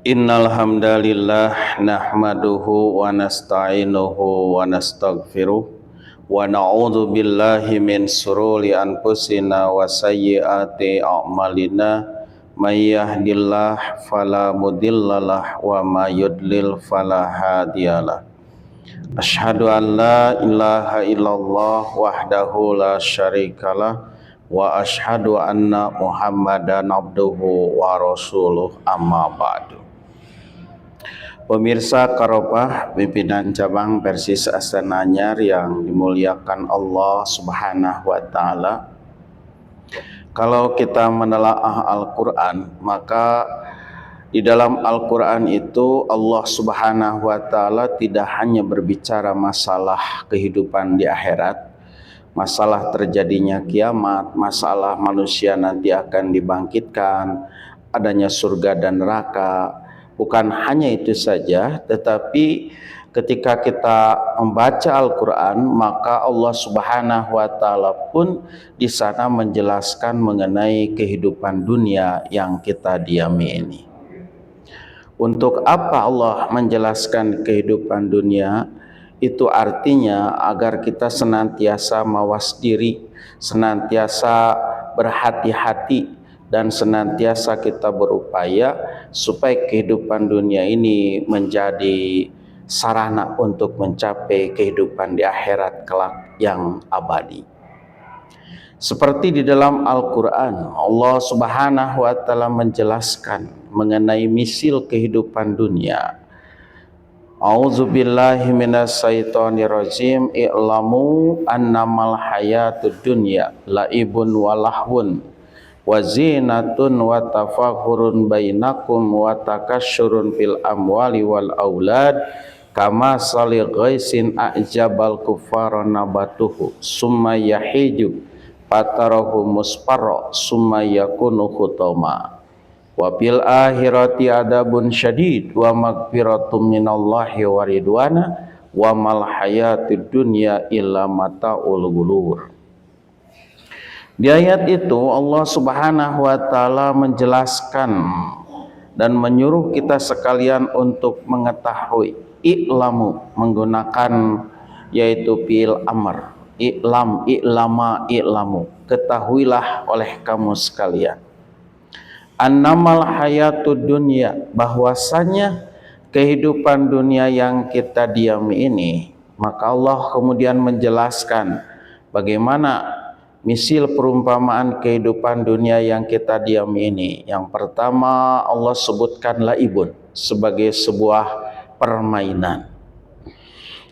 Innal hamdalillah nahmaduhu wa nasta'inuhu wa nastaghfiruh wa na'udzu billahi min sururi anfusina wa sayyiati a'malina may yahdihillahu fala mudhillalah wa may yudlil fala hadiyalah. Asyhadu an la ilaha illallah wahdahu la syarikalah wa asyhadu anna Muhammadan abduhu wa rasuluh amma ba'du. Pemirsa Karopah pimpinan cabang Persis Astana Anyar yang dimuliakan Allah Subhanahu wa taala. Kalau kita menelaah Al-Qur'an, maka di dalam Al-Qur'an itu Allah Subhanahu wa taala tidak hanya berbicara masalah kehidupan di akhirat, masalah terjadinya kiamat, masalah manusia nanti akan dibangkitkan, adanya surga dan neraka. Bukan hanya itu saja, tetapi ketika kita membaca Al-Quran, maka Allah Subhanahu wa taala pun di sana menjelaskan mengenai kehidupan dunia yang kita diami ini. Untuk apa Allah menjelaskan kehidupan dunia? Itu artinya agar kita senantiasa mawas diri, senantiasa berhati-hati, dan senantiasa kita berupaya supaya kehidupan dunia ini menjadi sarana untuk mencapai kehidupan di akhirat kelak yang abadi. Seperti di dalam Al-Quran, Allah Subhanahu wa taala menjelaskan mengenai misil kehidupan dunia. A'udzubillahi minasyaitonirrajim. I'lamu annamal hayatud dunya la'ibun wa lahwun wa zinatun wa tafakhurun bainakum wa takasyurun fil amwali wal aulad kama sali ghaisin a'jabal kuffara nabatuhu summa yahiju fatarahu musparra summa yakunu khutama wa bil akhirati adabun syadid wa magfiratum minallahi wa ridwana wa mal hayatid dunya illa mataul ghurur. Di ayat itu Allah Subhanahu wa taala menjelaskan dan menyuruh kita sekalian untuk mengetahui. I'lamu menggunakan yaitu fi'il amr. I'lam, i'lama, i'lamu. Ketahuilah oleh kamu sekalian. Annamal hayatud dunya, bahwasanya kehidupan dunia yang kita diami ini, maka Allah kemudian menjelaskan bagaimana misil perumpamaan kehidupan dunia yang kita diami ini. Yang pertama Allah sebutkan laibun sebagai sebuah permainan.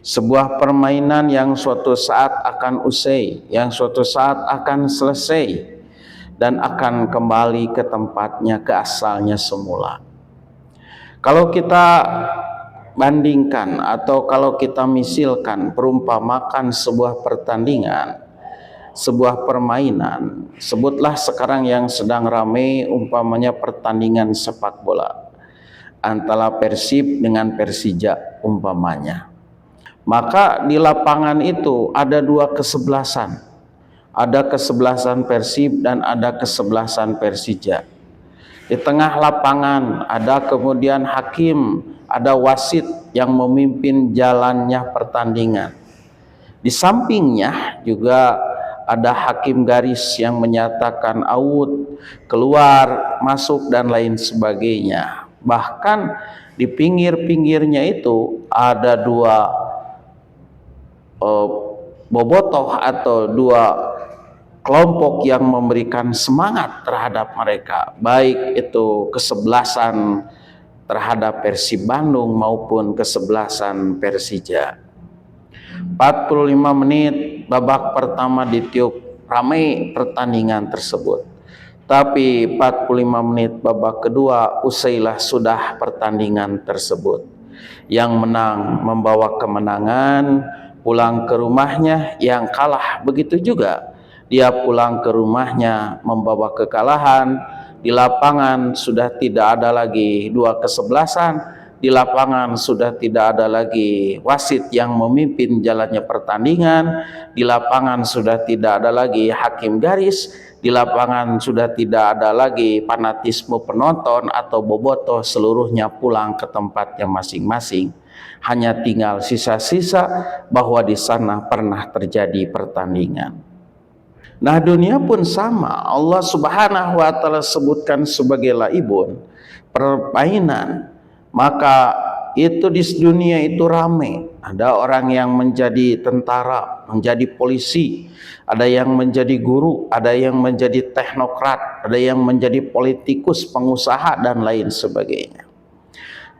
Sebuah permainan yang suatu saat akan usai, yang suatu saat akan selesai dan akan kembali ke tempatnya, ke asalnya semula. Kalau kita bandingkan atau kalau kita misilkan, perumpamakan sebuah pertandingan, sebuah permainan, sebutlah sekarang yang sedang ramai umpamanya pertandingan sepak bola antara Persib dengan Persija umpamanya. Maka di lapangan itu ada dua kesebelasan, ada kesebelasan Persib dan ada kesebelasan Persija. Di tengah lapangan ada kemudian hakim, ada wasit yang memimpin jalannya pertandingan. Di sampingnya juga ada hakim garis yang menyatakan out, keluar, masuk dan lain sebagainya. Bahkan di pinggir-pinggirnya itu ada dua bobotoh atau dua kelompok yang memberikan semangat terhadap mereka, baik itu kesebelasan terhadap Persib Bandung maupun kesebelasan Persija. 45 menit babak pertama ditiup, ramai pertandingan tersebut. Tapi 45 menit babak kedua usailah sudah pertandingan tersebut. Yang menang membawa kemenangan, pulang ke rumahnya. Yang kalah begitu juga, dia pulang ke rumahnya membawa kekalahan. Di lapangan sudah tidak ada lagi dua kesebelasan, di lapangan sudah tidak ada lagi wasit yang memimpin jalannya pertandingan, di lapangan sudah tidak ada lagi hakim garis, di lapangan sudah tidak ada lagi fanatisme penonton atau bobotoh, seluruhnya pulang ke tempatnya masing-masing. Hanya tinggal sisa-sisa bahwa di sana pernah terjadi pertandingan. Nah, dunia pun sama. Allah Subhanahu wa taala sebutkan sebagai laibun, permainan. Maka itu di dunia itu ramai. Ada orang yang menjadi tentara, menjadi polisi, ada yang menjadi guru, ada yang menjadi teknokrat, ada yang menjadi politikus, pengusaha dan lain sebagainya.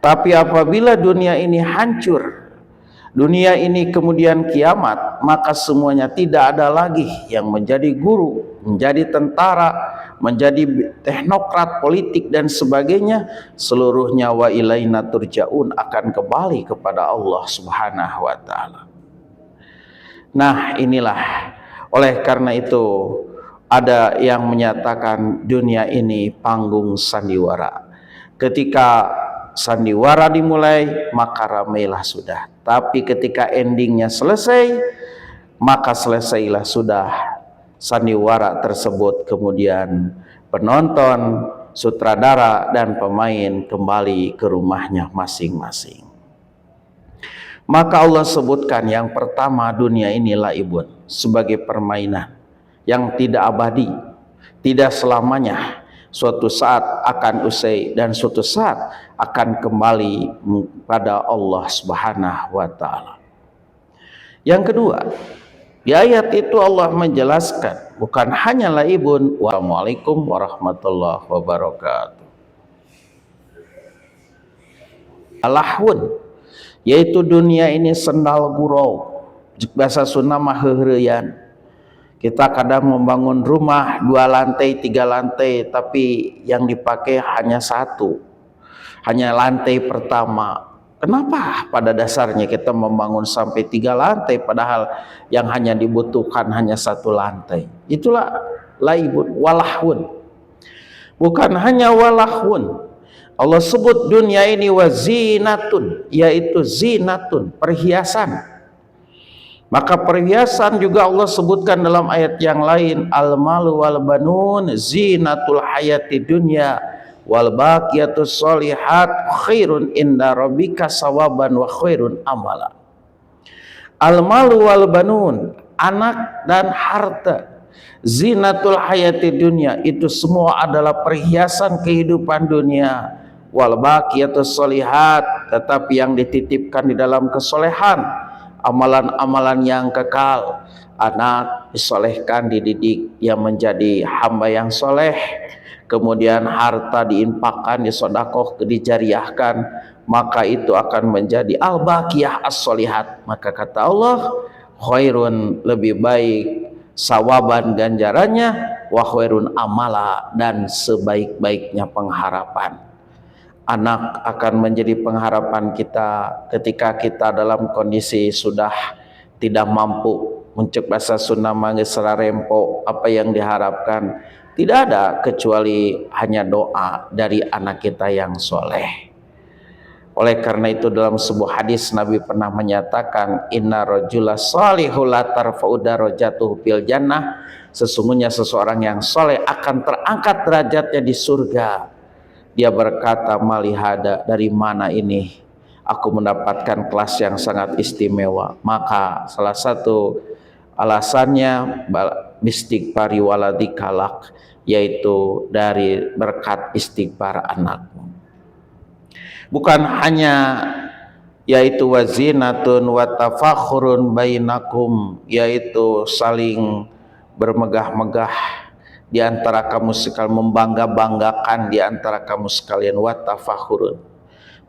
Tapi apabila dunia ini hancur, dunia ini kemudian kiamat, maka semuanya tidak ada lagi yang menjadi guru, menjadi tentara, menjadi teknokrat, politik dan sebagainya. Seluruhnya wa ilaina turja'un, akan kembali kepada Allah Subhanahu wa taala. Nah, inilah oleh karena itu ada yang menyatakan dunia ini panggung sandiwara. Ketika sandiwara dimulai, maka ramailah sudah. Tapi ketika endingnya selesai, maka selesailah sudah sandiwara tersebut. Kemudian penonton, sutradara dan pemain kembali ke rumahnya masing-masing. Maka Allah sebutkan yang pertama, dunia ini laibun, sebagai permainan yang tidak abadi, tidak selamanya. Suatu saat akan usai dan suatu saat akan kembali pada Allah Subhanahu wa taala. Yang kedua, di ayat itu Allah menjelaskan bukan hanya laibun. Wassalamualaikum warahmatullahi wabarakatuh. Lahun, yaitu dunia ini sendal gurau, bahasa Sunda mah heureuyan. Kita kadang membangun rumah 2 lantai, 3 lantai, tapi yang dipakai hanya 1, hanya lantai pertama. Kenapa pada dasarnya kita membangun sampai 3 lantai, padahal yang hanya dibutuhkan hanya 1 lantai? Itulah laibun, walahun. Bukan hanya walahun, Allah sebut dunia ini wazinatun, yaitu zinatun, perhiasan. Maka perhiasan juga Allah sebutkan dalam ayat yang lain, al-malu wal banun zinatul hayati dunya wal baqiyatus sholihat khairun inda rabbika sawaban wa khairun amala. Al-malu wal banun, anak dan harta, zinatul hayati dunya, itu semua adalah perhiasan kehidupan dunia. Wal baqiyatus sholihat, tetapi yang dititipkan di dalam kesolehan, amalan-amalan yang kekal. Anak disolehkan, dididik, yang menjadi hamba yang soleh. Kemudian harta diinfakkan, disodakoh, dijariahkan, maka itu akan menjadi al-baqiyah as-solihat. Maka kata Allah, khairun, lebih baik sawaban ganjarannya, wa khairun amala, dan sebaik-baiknya pengharapan. Anak akan menjadi pengharapan kita ketika kita dalam kondisi sudah tidak mampu, muncul bahasa Sunda manggeus sararempo. Apa yang diharapkan tidak ada kecuali hanya doa dari anak kita yang soleh. Oleh karena itu dalam sebuah hadis Nabi pernah menyatakan, inna rajula salihul la tarfa'u darajatuhu fil jannah, sesungguhnya seseorang yang soleh akan terangkat derajatnya di surga. Dia berkata, malihada, dari mana ini aku mendapatkan kelas yang sangat istimewa? Maka salah satu alasannya istighfari waladikalak, yaitu dari berkat istighfar anakmu. Bukan hanya yaitu wazinatun wa tafakhurun bainakum, yaitu saling bermegah-megah di antara kamu sekalian, membangga-banggakan di antara kamu sekalian. Wa tafakhurun,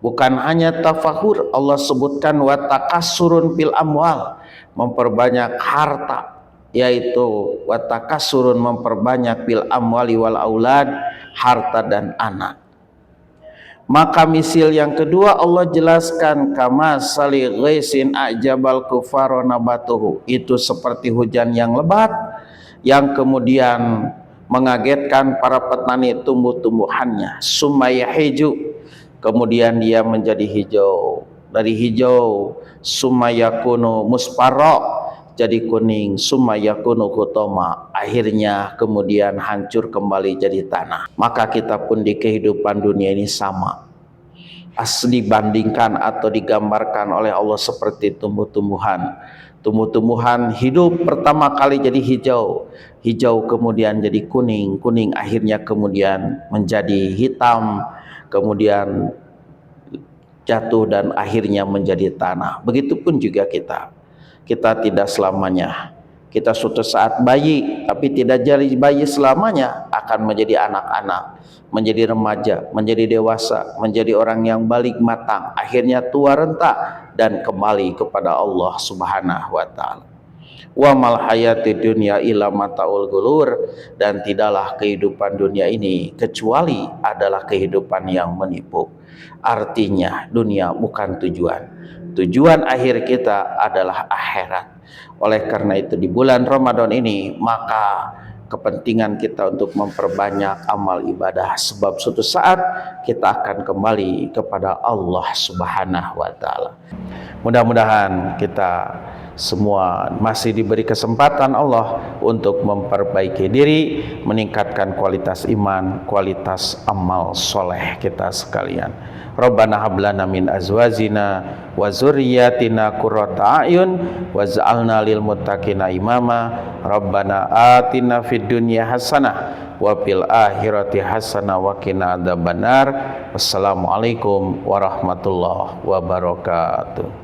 bukan hanya tafahur, Allah sebutkan wa takassurun fil amwal, memperbanyak harta, yaitu wa takassurun, memperbanyak fil amwali wal aulad, harta dan anak. Maka misil yang kedua Allah jelaskan, kama sali ghaisin ajabal kufara nabatuhu, itu seperti hujan yang lebat yang kemudian mengagetkan para petani tumbuh-tumbuhannya. Sumayahiju, kemudian dia menjadi hijau, dari hijau sumayakunu musparro, jadi kuning, sumayakunu hutoma, akhirnya kemudian hancur kembali jadi tanah. Maka kita pun di kehidupan dunia ini sama, dibandingkan atau digambarkan oleh Allah seperti tumbuh-tumbuhan. Tumbuh-tumbuhan hidup pertama kali jadi hijau, hijau kemudian jadi kuning, kuning akhirnya kemudian menjadi hitam, kemudian jatuh dan akhirnya menjadi tanah. Begitupun juga kita tidak selamanya, kita suatu saat bayi, tapi tidak jadi bayi selamanya, akan menjadi anak-anak, menjadi remaja, menjadi dewasa, menjadi orang yang balik matang, akhirnya tua renta dan kembali kepada Allah Subhanahu wa taala. Wa mal hayati dunya illa mataul ghurur, dan tidaklah kehidupan dunia ini kecuali adalah kehidupan yang menipu. Artinya dunia bukan tujuan. Tujuan akhir kita adalah akhirat. Oleh karena itu di bulan Ramadan ini maka kepentingan kita untuk memperbanyak amal ibadah, sebab suatu saat kita akan kembali kepada Allah Subhanahu wa taala. Mudah-mudahan kita semua masih diberi kesempatan Allah untuk memperbaiki diri, meningkatkan kualitas iman, kualitas amal soleh kita sekalian. Rabbana hablana min azwajina wa zurriyyatina qurrata a'yun waj'alna lil muttaqina imama. Rabbana atina fid dunya hasanah wa fil akhirati hasanah wa qina adzabannar. Wassalamualaikum warahmatullahi wabarakatuh.